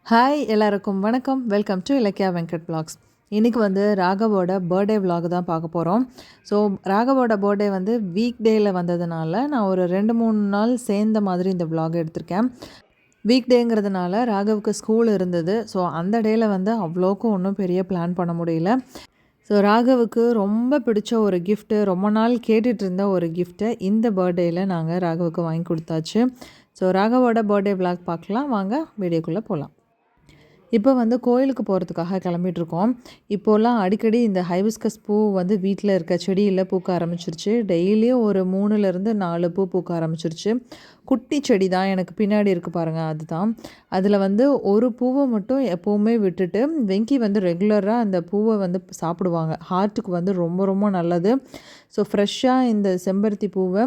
Hi எல்லாருக்கும் வணக்கம். Welcome to Ilakkiya Venkat vlogs. இன்றைக்கி வந்து ராகவோட பர்த்டே விலாக் தான் பார்க்க போகிறோம். ஸோ ராகவோட பர்த்டே வந்து வீக் டேயில் வந்ததுனால நான் ஒரு 2-3 நாள் சேர்ந்த மாதிரி இந்த விலாக் எடுத்திருக்கேன். வீக் டேங்கிறதுனால ராகவுக்கு ஸ்கூல் இருந்தது. ஸோ அந்த டேயில் வந்து அவ்வளோக்கும் ஒன்றும் பெரிய பிளான் பண்ண முடியல. ஸோ ராகவுக்கு ரொம்ப பிடிச்ச ஒரு கிஃப்ட்டு, ரொம்ப நாள் கேட்டுட்டு இருந்த ஒரு கிஃப்ட்டை இந்த பர்த்டேயில் நாங்கள் ராகவுக்கு வாங்கி கொடுத்தாச்சு. ஸோ ராகவோட பர்த்டே விலாக் பார்க்கலாம். வாங்க வீடியோக்குள்ளே போகலாம். இப்போ வந்து கோயிலுக்கு போகிறதுக்காக கிளம்பிட்டுருக்கோம். இப்போலாம் அடிக்கடி இந்த ஹைபிஸ்கஸ் பூ வந்து வீட்டில் இருக்க செடியில் பூக்க ஆரம்பிச்சிருச்சு. டெய்லியும் ஒரு 3லேருந்து 4 பூ பூக்க ஆரம்பிச்சிருச்சு. குட்டி செடி தான், எனக்கு பின்னாடி இருக்குது பாருங்கள், அதுதான். அதில் வந்து ஒரு பூவை மட்டும் எப்போவுமே விட்டுட்டு வெங்கி வந்து ரெகுலராக அந்த பூவை வந்து சாப்பிடுவாங்க. ஹார்ட்டுக்கு வந்து ரொம்ப ரொம்ப நல்லது. ஸோ ஃப்ரெஷ்ஷாக இந்த செம்பருத்தி பூவை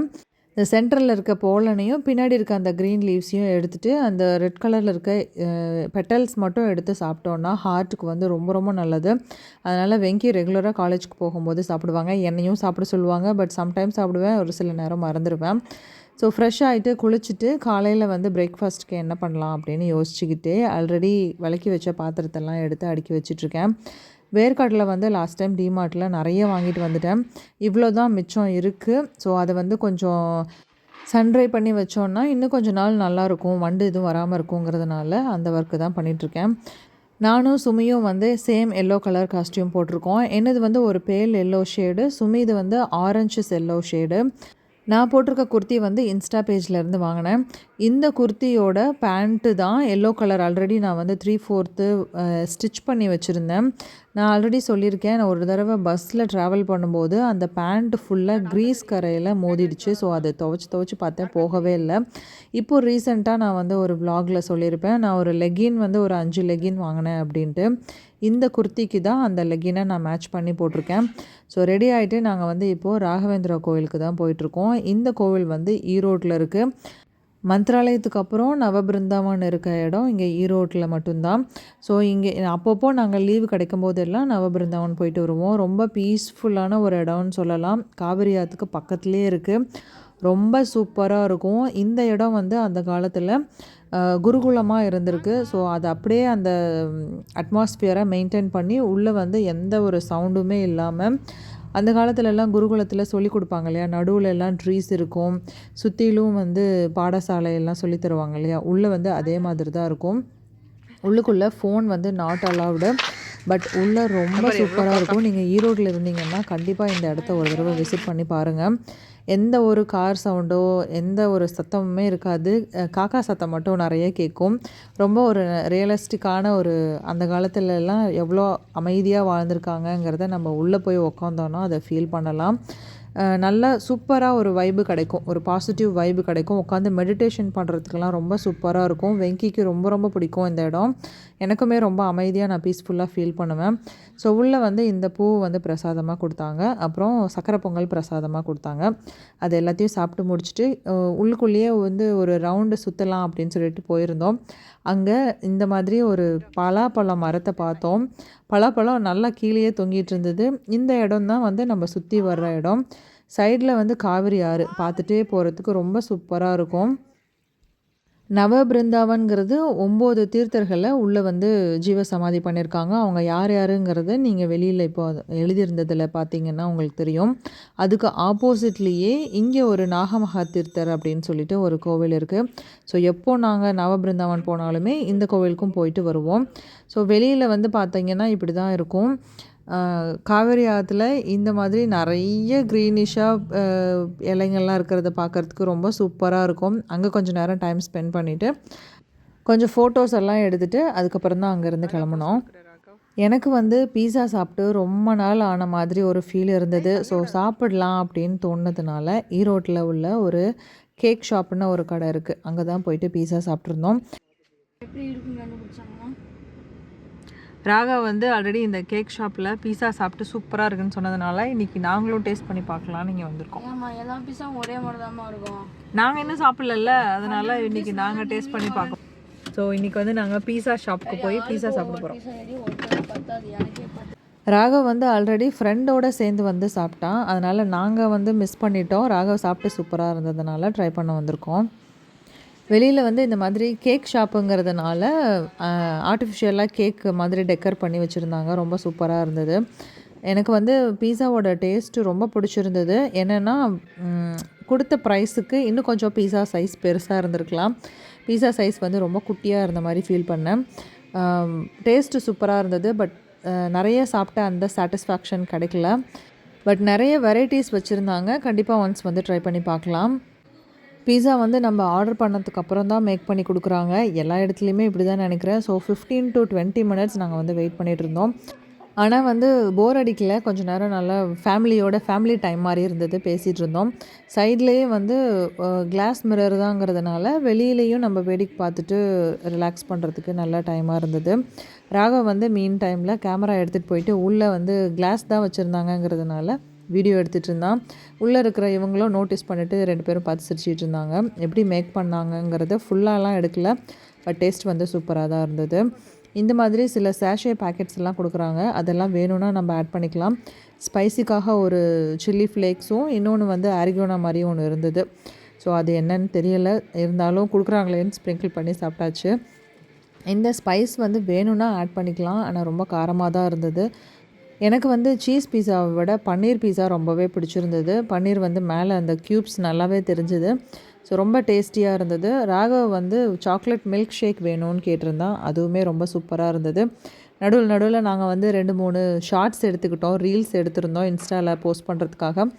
இந்த சென்டரில் இருக்க போலனையும் பின்னாடி இருக்க அந்த க்ரீன் லீவ்ஸையும் எடுத்துகிட்டு அந்த ரெட் கலரில் இருக்க பெட்டல்ஸ் மட்டும் எடுத்து சாப்பிட்டோன்னா ஹார்ட்டுக்கு வந்து ரொம்ப ரொம்ப நல்லது. அதனால் வெங்கி ரெகுலராக காலேஜுக்கு போகும்போது சாப்பிடுவாங்க. என்னையும் சாப்பிட சொல்லுவாங்க. பட் சம்டைம்ஸ் சாப்பிடுவேன், ஒரு சில நேரம் மறந்துடுவேன். ஸோ ஃப்ரெஷ் ஆகிட்டு குளிச்சுட்டு காலையில் வந்து பிரேக்ஃபாஸ்ட்டுக்கு என்ன பண்ணலாம் அப்படின்னு யோசிச்சுக்கிட்டே ஆல்ரெடி விளக்கி வச்ச பாத்திரத்தெல்லாம் எடுத்து அடுக்கி வச்சிட்ருக்கேன். வேர்க்கடலை வந்து லாஸ்ட் டைம் டிமார்ட்டில் நிறைய வாங்கிட்டு வந்துட்டேன். இவ்வளோ தான் மிச்சம் இருக்குது. ஸோ அதை வந்து கொஞ்சம் சன்ட்ரை பண்ணி வச்சோன்னா இன்னும் கொஞ்சம் நாள் நல்லாயிருக்கும், வண்டு எதுவும் வராமல் இருக்குங்கிறதுனால அந்த ஒர்க்கு தான் பண்ணிகிட்ருக்கேன். நானும் சுமியும் வந்து சேம் எல்லோ கலர் காஸ்ட்யூம் போட்டிருக்கோம். என்னது வந்து ஒரு பேல் எல்லோ ஷேடு, சுமிது வந்து ஆரஞ்சு எல்லோ ஷேடு. நான் போட்டிருக்க குர்த்தி வந்து இன்ஸ்டா பேஜ்லேருந்து வாங்கினேன். இந்த குர்த்தியோட பேண்ட்டு தான் எல்லோ கலர். ஆல்ரெடி நான் வந்து 3/4 ஸ்டிச் பண்ணி வச்சுருந்தேன். நான் ஆல்ரெடி சொல்லியிருக்கேன், நான் ஒரு தடவை பஸ்ஸில் ட்ராவல் பண்ணும்போது அந்த பேண்ட்டு ஃபுல்லாக க்ரீஸ் கரையில் மோதிடுச்சு. ஸோ அதை துவைச்சி பார்த்தேன், போகவே இல்லை. இப்போது ரீசெண்டாக நான் வந்து ஒரு விலாகில் சொல்லியிருப்பேன், நான் ஒரு லெகின் வந்து ஒரு 5 லெகின் வாங்கினேன் அப்படின்ட்டு. இந்த குர்த்திக்கு தான் அந்த லெகினை நான் மேட்ச் பண்ணி போட்டிருக்கேன். ஸோ ரெடி ஆகிட்டு நாங்கள் வந்து இப்போது ராகவேந்திரா கோவிலுக்கு தான் போயிட்டுருக்கோம். இந்த கோவில் வந்து ஈரோட்டில் இருக்குது. மந்த்ராலயத்துக்கு அப்புறம் நவபிருந்தாவன் இருக்க இடம் இங்கே ஈரோட்டில் மட்டும்தான். ஸோ இங்கே அப்பப்போ நாங்கள் லீவு கிடைக்கும் போதெல்லாம் நவபிருந்தாவன் போயிட்டு வருவோம். ரொம்ப பீஸ்ஃபுல்லான ஒரு இடம்னு சொல்லலாம். காவிரி ஆற்றுக்கு பக்கத்துலேயே இருக்குது. ரொம்ப சூப்பராக இருக்கும். இந்த இடம் வந்து அந்த காலத்தில் குருகுலமாக இருந்திருக்கு. ஸோ அது அப்படியே அந்த அட்மாஸ்பியரை மெயின்டைன் பண்ணி உள்ளே வந்து எந்த ஒரு சவுண்டுமே இல்லாமல், அந்த காலத்துலலாம் குருகுலத்தில் சொல்லி கொடுப்பாங்க இல்லையா, நடுவில் எல்லாம் ட்ரீஸ் இருக்கும், சுற்றிலும் வந்து பாடசாலையெல்லாம் சொல்லி தருவாங்க இல்லையா, உள்ளே வந்து அதே மாதிரி தான் இருக்கும். உள்ளுக்குள்ளே ஃபோன் வந்து நாட் அலவுடு. பட் உள்ளே ரொம்ப சூப்பராக இருக்கும். நீங்கள் ஈரோட்டில் இருந்தீங்கன்னா கண்டிப்பாக இந்த இடத்த ஒரு தடவை விசிட் பண்ணி பாருங்கள். எந்த ஒரு கார் சவுண்டோ எந்த ஒரு சத்தமுமே இருக்காது. காக்கா சத்தம் மட்டும் நிறைய கேட்கும். ரொம்ப ஒரு ரியலிஸ்டிக்கான ஒரு அந்த காலத்துலலாம் எவ்வளோ அமைதியாக வாழ்ந்திருக்காங்கங்கிறத நம்ம உள்ளே போய் உக்காந்தோன்னா அதை ஃபீல் பண்ணலாம். நல்லா சூப்பராக ஒரு வைப்பு கிடைக்கும், ஒரு பாசிட்டிவ் வைப்பு கிடைக்கும். உட்காந்து மெடிடேஷன் பண்ணுறதுக்கெல்லாம் ரொம்ப சூப்பராக இருக்கும். வெங்கிக்கு ரொம்ப ரொம்ப பிடிக்கும் இந்த இடம். எனக்குமே ரொம்ப அமைதியாக நான் பீஸ்ஃபுல்லாக ஃபீல் பண்ணுவேன். ஸோ உள்ளே வந்து இந்த பூ வந்து பிரசாதமாக கொடுத்தாங்க. அப்புறம் சக்கரை பொங்கல் பிரசாதமாக கொடுத்தாங்க. அது எல்லாத்தையும் சாப்பிட்டு முடிச்சுட்டு உள்ளுக்குள்ளேயே வந்து ஒரு ரவுண்டு சுற்றலாம் அப்படின்னு சொல்லிட்டு போயிருந்தோம். அங்கே இந்த மாதிரி ஒரு பலாப்பழம் மரத்தை பார்த்தோம். பலாப்பழம் நல்லா கீழேயே தொங்கிட்டு இருந்தது. இந்த இடம் தான் வந்து நம்ம சுற்றி வர்ற இடம். சைடில் வந்து காவிரி ஆறு பார்த்துட்டே போகிறதுக்கு ரொம்ப சூப்பராக இருக்கும். நவபிருந்தாவன்கிறது 9 தீர்த்தர்களை உள்ளே வந்து ஜீவசமாதி பண்ணியிருக்காங்க. அவங்க யார் யாருங்கிறத நீங்கள் வெளியில் இப்போ எழுதியிருந்ததில் பார்த்தீங்கன்னா உங்களுக்கு தெரியும். அதுக்கு ஆப்போசிட்லேயே இங்கே ஒரு நாகமகா தீர்த்தர் அப்படின்னு சொல்லிட்டு ஒரு கோவில் இருக்குது. ஸோ எப்போ நாங்கள் நவபிருந்தாவன் போனாலுமே இந்த கோவிலுக்கும் போயிட்டு வருவோம். ஸோ வெளியில் வந்து பார்த்தீங்கன்னா இப்படி தான் இருக்கும். காவேரி ஆற்றுல இந்த மாதிரி நிறைய க்ரீனிஷாக இலைங்கள்லாம் இருக்கிறத பார்க்குறதுக்கு ரொம்ப சூப்பராக இருக்கும். அங்கே கொஞ்சம் நேரம் டைம் ஸ்பெண்ட் பண்ணிவிட்டு கொஞ்சம் ஃபோட்டோஸ் எல்லாம் எடுத்துகிட்டு அதுக்கப்புறம் தான் அங்கேருந்து கிளம்புனோம். எனக்கு வந்து பீஸா சாப்பிட்டு ரொம்ப நாள் ஆன மாதிரி ஒரு ஃபீல் இருந்தது. ஸோ சாப்பிடலாம் அப்படின்னு தோணுனதுனால ஈரோட்டில் உள்ள ஒரு கேக் ஷாப்புன்னு ஒரு கடை இருக்குது, அங்கே தான் போயிட்டு பீஸா சாப்பிட்ருந்தோம். எப்படி இருக்குன்னு கண்டுபிடிச்சாங்கன்னா, ராகா வந்து ஆல்ரெடி இந்த கேக் ஷாப்பில் பீஸா சாப்பிட்டு சூப்பராக இருக்குன்னு சொன்னதுனால இன்றைக்கி நாங்களும் டேஸ்ட் பண்ணி பார்க்கலான்னு இங்கே வந்திருக்கோம். ஆமாம், எல்லா பீஸாவும் ஒரே மாதிரி தான் இருக்கும். நாங்கள் இன்னும் சாப்பிடல, அதனால் இன்றைக்கி நாங்கள் டேஸ்ட் பண்ணி பார்க்கோம். ஸோ இன்றைக்கி வந்து நாங்கள் பீஸா ஷாப்புக்கு போய் பீஸா சாப்பிட போகிறோம். ராகவ் வந்து ஆல்ரெடி ஃப்ரெண்டோடு சேர்ந்து வந்து சாப்பிட்டான். அதனால் நாங்கள் வந்து மிஸ் பண்ணிட்டோம். ராகவ் சாப்பிட்டு சூப்பராக இருந்ததுனால ட்ரை பண்ண வந்திருக்கோம். வெளியில் வந்து இந்த மாதிரி கேக் ஷாப்புங்கிறதுனால ஆர்டிஃபிஷியலாக கேக் மாதிரி டெக்கர் பண்ணி வச்சுருந்தாங்க. ரொம்ப சூப்பராக இருந்தது. எனக்கு வந்து பீஸாவோட டேஸ்ட்டு ரொம்ப பிடிச்சிருந்தது. என்னென்னா கொடுத்த ப்ரைஸுக்கு இன்னும் கொஞ்சம் பீஸா சைஸ் பெருசாக இருந்திருக்கலாம். பீஸா சைஸ் வந்து ரொம்ப குட்டியாக இருந்த மாதிரி ஃபீல் பண்ணேன். டேஸ்ட்டு சூப்பராக இருந்தது. பட் நிறைய சாப்பிட்ட அந்த சாட்டிஸ்ஃபேக்ஷன் கிடைக்கல. பட் நிறைய வெரைட்டிஸ் வச்சுருந்தாங்க. கண்டிப்பாக ஒன்ஸ் வந்து ட்ரை பண்ணி பார்க்கலாம். பீஸா வந்து நம்ம ஆர்டர் பண்ணதுக்கு அப்புறம் தான் மேக் பண்ணி கொடுக்குறாங்க. எல்லா இடத்துலையுமே இப்படி தான் நினைக்கிறேன். ஸோ 15 to 20 மினிட்ஸ் நாங்கள் வந்து வெயிட் பண்ணிகிட்டு இருந்தோம். ஆனால் வந்து போர் அடிக்கல. கொஞ்சம் நேரம் நல்லா ஃபேமிலி டைம் மாதிரி இருந்தது. பேசிகிட்டு இருந்தோம். சைட்லேயே வந்து கிளாஸ் மிரர் தாங்கிறதுனால வெளியிலையும் நம்ம வேடிக்கை பார்த்துட்டு ரிலாக்ஸ் பண்ணுறதுக்கு நல்ல டைமாக இருந்தது. ராகவ் வந்து மீன் டைமில் கேமரா எடுத்துகிட்டு போயிட்டு உள்ளே வந்து கிளாஸ் தான் வச்சுருந்தாங்கங்கிறதுனால வீடியோ எடுத்துகிட்டு இருந்தான். உள்ளே இருக்கிற இவங்களும் நோட்டீஸ் பண்ணிவிட்டு 2 பேரும் பார்த்து சிரிச்சிட்டு இருந்தாங்க. எப்படி மேக் பண்ணாங்கங்கிறத ஃபுல்லாலாம் எடுக்கல. பட் டேஸ்ட் வந்து சூப்பராக தான் இருந்தது. இந்த மாதிரி சில சேஷே பேக்கெட்ஸ் எல்லாம் கொடுக்குறாங்க. அதெல்லாம் வேணும்னா நம்ம ஆட் பண்ணிக்கலாம். ஸ்பைசிக்காக ஒரு சில்லி ஃப்ளேக்ஸும் இன்னொன்று வந்து ஆரிகோனா மாதிரியும் ஒன்று இருந்தது. ஸோ அது என்னன்னு தெரியலை. இருந்தாலும் கொடுக்குறாங்களேன்னு ஸ்ப்ரிங்கிள் பண்ணி சாப்பிட்டாச்சு. இந்த ஸ்பைஸ் வந்து வேணும்னா ஆட் பண்ணிக்கலாம். ஆனால் ரொம்ப காரமாக தான் இருந்தது. எனக்கு வந்து சீஸ் பீஸாவை விட பன்னீர் பீஸா ரொம்பவே பிடிச்சிருந்தது. பன்னீர் வந்து மேலே அந்த க்யூப்ஸ் நல்லாவே தெரிஞ்சுது. ஸோ ரொம்ப டேஸ்டியாக இருந்தது. ராகவ் வந்து சாக்லேட் மில்க் ஷேக் வேணும்னு கேட்டிருந்தான். அதுவுமே ரொம்ப சூப்பராக இருந்தது. நடுவில் நாங்கள் வந்து 2-3 ஷார்ட்ஸ் எடுத்துக்கிட்டோம். ரீல்ஸ் எடுத்திருந்தோம் இன்ஸ்டாவில் போஸ்ட் பண்ணுறதுக்காக.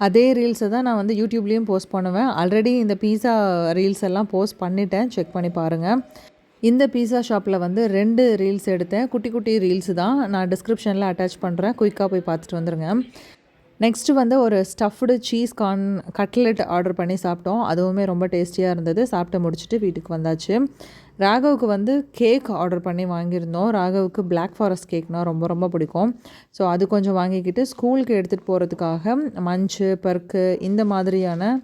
அதே ரீல்ஸை தான் நான் வந்து யூடியூப்லேயும் போஸ்ட் பண்ணுவேன். ஆல்ரெடி இந்த பீஸா ரீல்ஸ் எல்லாம் போஸ்ட் பண்ணிட்டேன். செக் பண்ணி பாருங்கள். இந்த பீஸா ஷாப்பில் வந்து 2 ரீல்ஸ் எடுத்தேன். குட்டி குட்டி ரீல்ஸு தான். நான் டிஸ்கிரிப்ஷனில் அட்டாச் பண்ணுறேன். குயிக்காக போய் பார்த்துட்டு வந்துடுங்க. நெக்ஸ்ட்டு வந்து ஒரு ஸ்டஃப்டு சீஸ் கட்லெட் ஆர்டர் பண்ணி சாப்பிட்டோம். அதுவுமே ரொம்ப டேஸ்டியாக இருந்தது. சாப்பிட்டு முடிச்சுட்டு வீட்டுக்கு வந்தாச்சு. ராகவுக்கு வந்து கேக் ஆர்டர் பண்ணி வாங்கியிருந்தோம். ராகவுக்கு பிளாக் ஃபாரஸ்ட் கேக்னால் ரொம்ப ரொம்ப பிடிக்கும். ஸோ அது கொஞ்சம் வாங்கிக்கிட்டு ஸ்கூலுக்கு எடுத்துகிட்டு போகிறதுக்காக மஞ்சு பர்க்கு இந்த மாதிரியான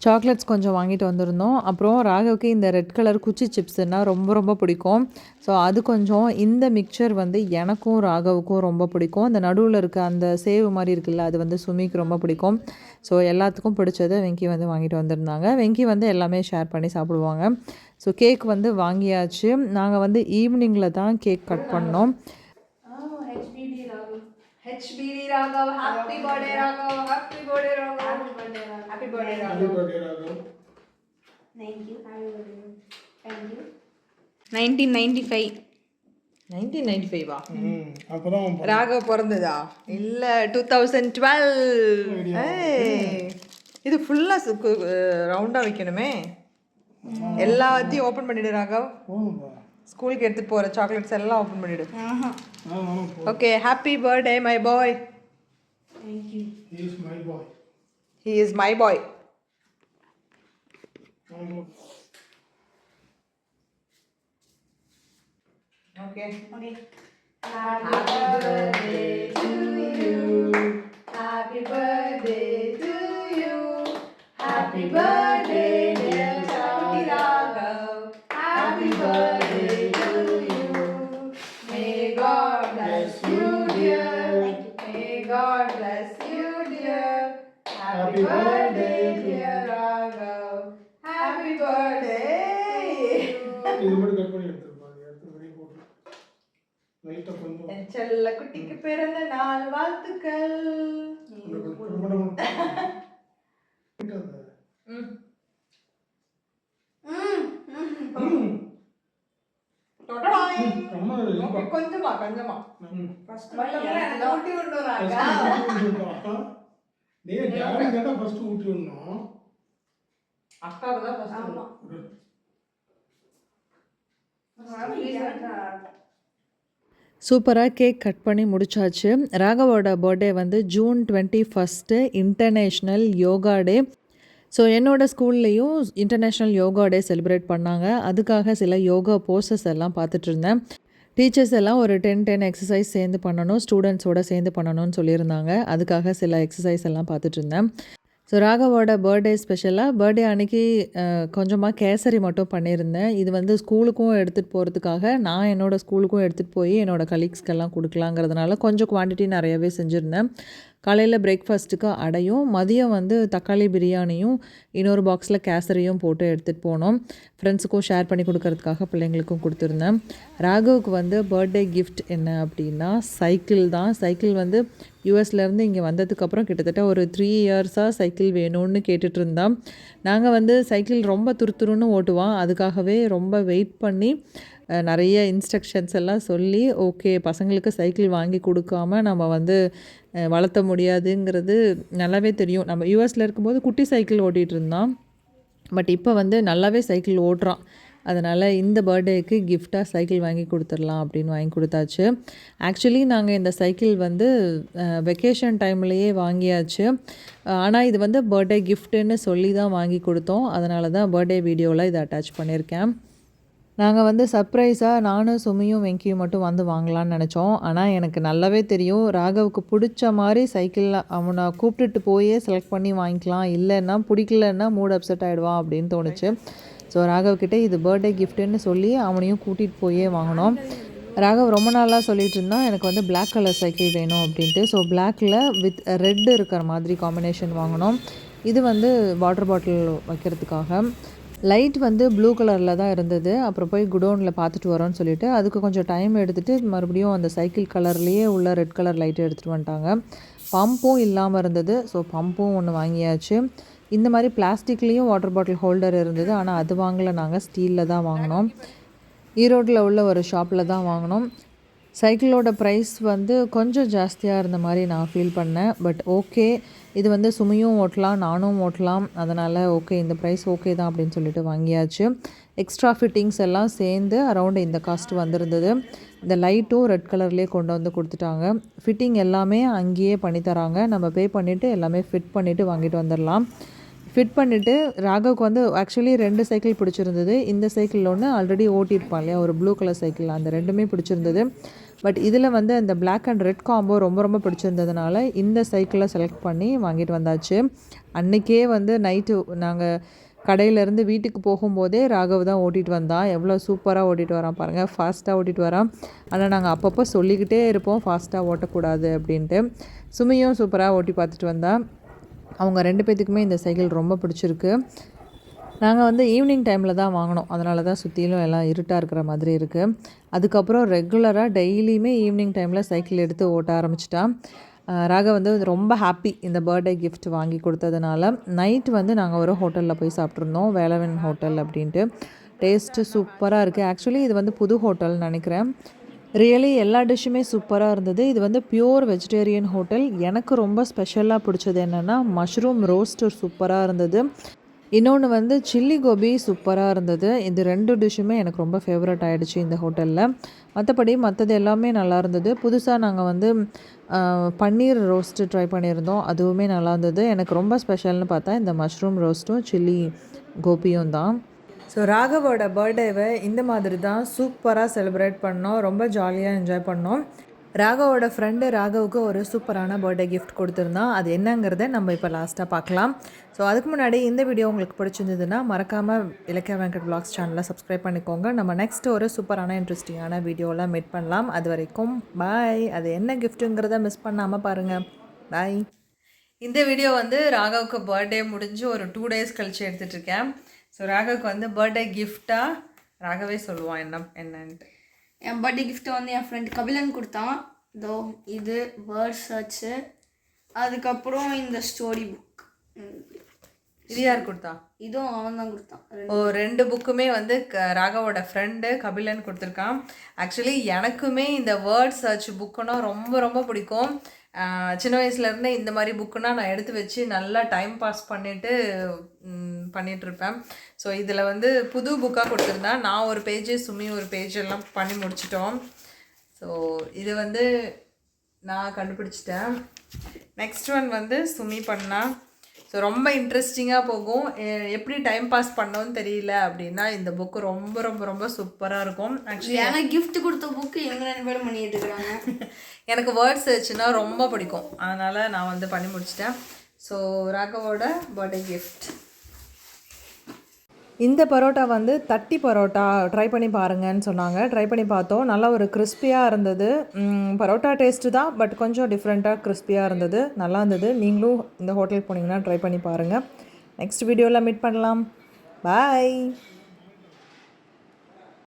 சாக்லேட்ஸ் கொஞ்சம் வாங்கிட்டு வந்திருந்தோம். அப்புறம் ராகவுக்கு இந்த ரெட் கலர் குச்சி சிப்ஸுனால் ரொம்ப ரொம்ப பிடிக்கும். ஸோ அது கொஞ்சம் இந்த மிக்சர் வந்து எனக்கும் ராகவுக்கும் ரொம்ப பிடிக்கும். அந்த நடுவில் இருக்க அந்த சேவு மாதிரி இருக்குல்ல, அது வந்து சுமிக்கு ரொம்ப பிடிக்கும். ஸோ எல்லாத்துக்கும் பிடிச்சதை வெங்கி வந்து வாங்கிட்டு வந்திருந்தாங்க. வெங்கி வந்து எல்லாமே ஷேர் பண்ணி சாப்பிடுவாங்க. ஸோ கேக் வந்து வாங்கியாச்சு. நாங்கள் வந்து ஈவினிங்கில் தான் கேக் கட் பண்ணோம். HBD Raghav, happy birthday Raghav, happy birthday Raghav, happy birthday Raghav. Thank you, happy birthday. Thank you. 1995. 1995 அப்பதான் ராகவ் பிறந்ததா? இல்லை 2012. இது ஃபுல்லாக ரவுண்டாக வைக்கணுமே. எல்லாத்தையும் ஓப்பன் பண்ணிவிடு ராகவ். ஸ்கூலுக்கு எடுத்துகிட்டு போகிற சாக்லேட்ஸ் எல்லாம் ஓப்பன் பண்ணிவிடு. Okay, happy birthday my boy. Thank you. He is my boy. He is my boy. Okay. Okay. Happy birthday to you. Happy birthday to you. Happy birthday dear Chandi Raghav. Happy birthday to you. May God bless you dear. May God bless you dear. Happy birthday dear Raghav. Happy birthday. இது மட்டும் cut பண்ணி எடுத்துருப்பாங்க. எடுத்து வெளியே போட்டு லைட்டாக கொஞ்சம் என் செல்ல குட்டிக்கு பிறந்த நாள் வாழ்த்துக்கள். கொஞ்சமா கொஞ்சமா ஊட்டி விடுறாங்க. ஃபர்ஸ்ட் ஊட்டி விடணும். அக்காவுக்கு தான் first. ஆமா. சூப்பராக கேக் கட் பண்ணி முடிச்சாச்சு. ராகவோட பர்த்டே வந்து ஜூன் 21 இன்டர்நேஷ்னல் யோகா டே. ஸோ என்னோடய ஸ்கூல்லேயும் இன்டர்நேஷ்னல் யோகா டே செலிப்ரேட் பண்ணாங்க. அதுக்காக சில யோகா போஸஸ் எல்லாம் பார்த்துட்டு இருந்தேன். டீச்சர்ஸ் எல்லாம் ஒரு 10 எக்ஸசைஸ் சேர்ந்து பண்ணணும், ஸ்டூடெண்ட்ஸோடு சேர்ந்து பண்ணணும்னு சொல்லியிருந்தாங்க. அதுக்காக சில எக்ஸசைஸ் எல்லாம் பார்த்துட்டு இருந்தேன். ஸோ ராகவோட பர்த்டே ஸ்பெஷலாக பர்த்டே அன்றைக்கி கொஞ்சமாக கேசரி மட்டும் பண்ணியிருந்தேன். இது வந்து ஸ்கூலுக்கும் எடுத்துகிட்டு போகிறதுக்காக நான் என்னோடய ஸ்கூலுக்கும் எடுத்துகிட்டு போய் என்னோடய கலீக்ஸ்க்கெல்லாம் கொடுக்கலாங்கிறதுனால கொஞ்சம் குவான்டிட்டி நிறையவே செஞ்சுருந்தேன். காலையில் பிரேக்ஃபாஸ்ட்டுக்கு அடையும், மதியம் வந்து தக்காளி பிரியாணியும் இன்னொரு பாக்ஸில் கேசரியும் போட்டு எடுத்துகிட்டு போனோம். ஃப்ரெண்ட்ஸுக்கும் ஷேர் பண்ணி கொடுக்கறதுக்காக பிள்ளைங்களுக்கும் கொடுத்துருந்தேன். ராகவுக்கு வந்து பர்த்டே கிஃப்ட் என்ன அப்படின்னா சைக்கிள் தான். சைக்கிள் வந்து யூஎஸ்லேருந்து இங்கே வந்ததுக்கப்புறம் கிட்டத்தட்ட ஒரு 3 இயர்ஸாக சைக்கிள் வேணும்னு கேட்டுட்டு இருந்தான். நாங்கள் வந்து சைக்கிள் ரொம்ப துருத்துருன்னு ஓட்டுவான். அதுக்காகவே ரொம்ப வெயிட் பண்ணி நிறைய இன்ஸ்ட்ரக்ஷன்ஸ் எல்லாம் சொல்லி ஓகே பசங்களுக்கு சைக்கிள் வாங்கி கொடுக்காம நம்ம வந்து வளர்த்த முடியாதுங்கிறது நல்லாவே தெரியும். நம்ம யூஎஸில் இருக்கும்போது குட்டி சைக்கிள் ஓட்டிகிட்டு இருந்தான். பட் இப்போ வந்து நல்லாவே சைக்கிள் ஓட்டுறான். அதனால் இந்த பர்த்டேக்கு கிஃப்டாக சைக்கிள் வாங்கி கொடுத்துடலாம் அப்படின்னு வாங்கி கொடுத்தாச்சு. ஆக்சுவலி நாங்கள் இந்த சைக்கிள் வந்து வெக்கேஷன் டைம்லேயே வாங்கியாச்சு. ஆனால் இது வந்து பர்த்டே கிஃப்ட்டுன்னு சொல்லி தான் வாங்கி கொடுத்தோம். அதனால தான் பர்த்டே வீடியோவில் இதை அட்டாச் பண்ணியிருக்கேன். நாங்கள் வந்து சர்ப்ரைஸாக நானும் சுமியும் வெங்கியும் மட்டும் வந்து வாங்கலான்னு நினச்சோம். ஆனால் எனக்கு நல்லாவே தெரியும் ராகவுக்கு பிடிச்ச மாதிரி சைக்கிளில் அவனை கூப்பிட்டுட்டு போயே செலக்ட் பண்ணி வாங்கிக்கலாம், இல்லைன்னா பிடிக்கலன்னா மூட் அப்செட் ஆகிடுவான் அப்படின்னு தோணுச்சு. ஸோ ராகவ்கிட்ட இது பர்த்டே கிஃப்ட்டுன்னு சொல்லி அவனையும் கூட்டிகிட்டு போயே வாங்கினோம். ராகவ் ரொம்ப நாளாக சொல்லிகிட்டு இருந்தான் எனக்கு வந்து பிளாக் கலர் சைக்கிள் வேணும் அப்படின்ட்டு. ஸோ பிளாக்கில் வித் ரெட்டு இருக்கிற மாதிரி காம்பினேஷன் வாங்கினோம். இது வந்து வாட்டர் பாட்டில் வைக்கிறதுக்காக. லைட் வந்து ப்ளூ கலரில் தான் இருந்தது. அப்புறம் போய் குடோனில் பார்த்துட்டு வரோன்னு சொல்லிவிட்டு அதுக்கு கொஞ்சம் டைம் எடுத்துகிட்டு மறுபடியும் அந்த சைக்கிள் கலர்லேயே உள்ள ரெட் கலர் லைட்டு எடுத்துகிட்டு வந்துட்டாங்க. பம்பும் இல்லாமல் இருந்தது. ஸோ பம்பும் ஒன்று வாங்கியாச்சு. இந்த மாதிரி பிளாஸ்டிக்லேயும் வாட்டர் பாட்டில் ஹோல்டர் இருந்தது. ஆனால் அது வாங்கலை, நாங்கள் ஸ்டீலில் தான் வாங்கினோம். ஈரோட்டில் உள்ள ஒரு ஷாப்பில் தான் வாங்கினோம். சைக்கிளோட ப்ரைஸ் வந்து கொஞ்சம் ஜாஸ்தியாக இருந்த மாதிரி நான் ஃபீல் பண்ணேன். பட் ஓகே, இது வந்து சுமையும் ஓட்டலாம் நானும் ஓட்டலாம், அதனால் ஓகே இந்த ப்ரைஸ் ஓகே தான் அப்படின்னு சொல்லிட்டு வாங்கியாச்சு. எக்ஸ்ட்ரா ஃபிட்டிங்ஸ் எல்லாம் சேர்ந்து அரௌண்ட் இந்த காஸ்ட் வந்திருந்தது. இந்த லைட்டும் ரெட் கலர்லேயே கொண்டு வந்து கொடுத்துட்டாங்க. ஃபிட்டிங் எல்லாமே அங்கேயே பண்ணித்தராங்க. நம்ம பே பண்ணிவிட்டு எல்லாமே ஃபிட் பண்ணிவிட்டு வாங்கிட்டு வந்துடலாம். ஃபிட் பண்ணிவிட்டு ராகவுக்கு வந்து ஆக்சுவலி 2 சைக்கிள் பிடிச்சிருந்தது. இந்த சைக்கிள் ஒன்று ஆல்ரெடி ஓட்டியிருப்பான் இல்லையா, ஒரு ப்ளூ கலர் சைக்கிள், அந்த ரெண்டுமே பிடிச்சிருந்தது. பட் இதில் வந்து அந்த பிளாக் அண்ட் ரெட் காம்போ ரொம்ப ரொம்ப பிடிச்சிருந்ததுனால இந்த சைக்கிளை செலக்ட் பண்ணி வாங்கிட்டு வந்தாச்சு. அன்றைக்கே வந்து நைட்டு நாங்கள் கடையிலேருந்து வீட்டுக்கு போகும்போதே ராகவ் தான் ஓட்டிகிட்டு வந்தான். எவ்வளோ சூப்பராக ஓட்டிகிட்டு வரான் பாருங்கள், ஃபாஸ்ட்டாக ஓட்டிகிட்டு வரான். ஆனால் நாங்கள் அப்பப்போ சொல்லிக்கிட்டே இருப்போம் ஃபாஸ்ட்டாக ஓட்டக்கூடாது அப்படின்ட்டு. சுமையும் சூப்பராக ஓட்டி பார்த்துட்டு வந்தான். அவங்க 2 பேத்துக்குமே இந்த சைக்கிள் ரொம்ப பிடிச்சிருக்கு. நாங்கள் வந்து ஈவினிங் டைமில் தான் வாங்கினோம். அதனால தான் சுற்றிலும் எல்லாம் இருட்டாக இருக்கிற மாதிரி இருக்குது. அதுக்கப்புறம் ரெகுலராக டெய்லியுமே ஈவினிங் டைமில் சைக்கிள் எடுத்து ஓட்ட ஆரம்பிச்சிட்டான். ராகவ் வந்து ரொம்ப ஹாப்பி இந்த பர்த்டே கிஃப்ட் வாங்கி கொடுத்ததுனால. நைட் வந்து நாங்கள் ஒரு ஹோட்டலில் போய் சாப்பிட்ருந்தோம், வேலவன் ஹோட்டல் அப்படின்ட்டு. டேஸ்ட்டு சூப்பராக இருக்குது. ஆக்சுவலி இது வந்து புது ஹோட்டல்னு நினைக்கிறேன். ரியலி எல்லா டிஷ்ஷுமே சூப்பராக இருந்தது. இது வந்து பியூர் வெஜிடேரியன் ஹோட்டல். எனக்கு ரொம்ப ஸ்பெஷலாக பிடிச்சது என்னென்னா மஷ்ரூம் ரோஸ்ட்டு சூப்பராக இருந்தது. இன்னொன்று வந்து சில்லி கோபி சூப்பராக இருந்தது. இது 2 டிஷ்ஷுமே எனக்கு ரொம்ப ஃபேவரட் ஆகிடுச்சு இந்த ஹோட்டலில். மற்றபடி மற்றது எல்லாமே நல்லா இருந்தது. புதுசாக நாங்கள் வந்து பன்னீர் ரோஸ்ட்டு ட்ரை பண்ணியிருந்தோம், அதுவுமே நல்லா இருந்தது. எனக்கு ரொம்ப ஸ்பெஷல்னு பார்த்தா இந்த மஷ்ரூம் ரோஸ்ட்டும் சில்லி கோபியும் தான். ஸோ ராகவோட பர்த்டேவை இந்த மாதிரி தான் சூப்பராக செலிப்ரேட் பண்ணோம். ரொம்ப ஜாலியாக என்ஜாய் பண்ணோம். ராகவோட ஃப்ரெண்டு ராகவுக்கு ஒரு சூப்பரான பர்த்டே கிஃப்ட் கொடுத்துருந்தான். அது என்னங்கிறத நம்ம இப்போ லாஸ்ட்டாக பார்க்கலாம். ஸோ அதுக்கு முன்னாடி இந்த வீடியோ உங்களுக்கு பிடிச்சிருந்ததுன்னா மறக்காமல் இலக்கியா வெங்கட் வ்ளாக்ஸ் சேனலை சப்ஸ்கிரைப் பண்ணிக்கோங்க. நம்ம நெக்ஸ்ட் ஒரு சூப்பரான இன்ட்ரெஸ்டிங்கான வீடியோவில் மீட் பண்ணலாம். அது வரைக்கும் பாய். அது என்ன கிஃப்ட்டுங்கிறத மிஸ் பண்ணாமல் பாருங்கள். பாய். இந்த வீடியோ வந்து ராகவுக்கு பர்த்டே முடிஞ்சு ஒரு 2 days கழிச்சு எடுத்துகிட்ருக்கேன். ஸோ ராகவுக்கு வந்து பர்த்டே கிஃப்டாக ராகவே சொல்லுவான் என்னன்ட்டு. என் பர்த்டே கிஃப்ட்டை வந்து என் ஃப்ரெண்ட் கபிலன் கொடுத்தான். இதோ இது வேர்ட் சர்ச்சு, அதுக்கப்புறம் இந்த ஸ்டோரி புக். இது யார் கொடுத்தா? இதுவும் அவன் தான் கொடுத்தான். 2 புக்குமே வந்து ராகவோட ஃப்ரெண்டு கபிலன் கொடுத்துருக்கான். ஆக்சுவலி எனக்குமே இந்த வேர்ட் சர்ச் புக்குன்னா ரொம்ப ரொம்ப பிடிக்கும். சின்ன வயசுலேருந்தே இந்த மாதிரி புக்குன்னா நான் எடுத்து வச்சு நல்லா டைம் பாஸ் பண்ணிகிட்ருப்பேன். ஸோ இதில் வந்து புது புக்காக கொடுத்துருந்தேன். நான் ஒரு பேஜ், சுமி ஒரு பேஜ் எல்லாம் பண்ணி முடிச்சிட்டோம். ஸோ இது வந்து நான் கண்டுபிடிச்சிட்டேன். நெக்ஸ்ட் ஒன் வந்து சுமி பண்ணா. ஸோ ரொம்ப இன்ட்ரெஸ்டிங்காக போகும். எப்படி டைம் பாஸ் பண்ணோன்னு தெரியல அப்படின்னா இந்த புக்கு ரொம்ப ரொம்ப ரொம்ப சூப்பராக இருக்கும். ஆக்சுவலி எனக்கு கிஃப்ட் கொடுத்த புக்கு எங்க 2 பேரும் பண்ணிட்டு இருக்காங்க. எனக்கு வேர்ட் சர்ச்னா ரொம்ப பிடிக்கும், அதனால் நான் வந்து பண்ணி முடிச்சிட்டேன். ஸோ ராகவோட பர்த்டே கிஃப்ட். இந்த பரோட்டா வந்து தட்டி பரோட்டா ட்ரை பண்ணி பாருங்கன்னு சொன்னாங்க. ட்ரை பண்ணி பார்த்தோம். நல்லா ஒரு கிறிஸ்பியாக இருந்தது. பரோட்டா டேஸ்ட்டு தான், பட் கொஞ்சம் டிஃப்ரெண்ட்டாக கிறிஸ்பியாக இருந்தது. நல்லா இருந்தது. நீங்களும் இந்த ஹோட்டலுக்கு போனீங்கன்னா ட்ரை பண்ணி பாருங்கள். நெக்ஸ்ட் வீடியோவில் மீட் பண்ணலாம். பாய்.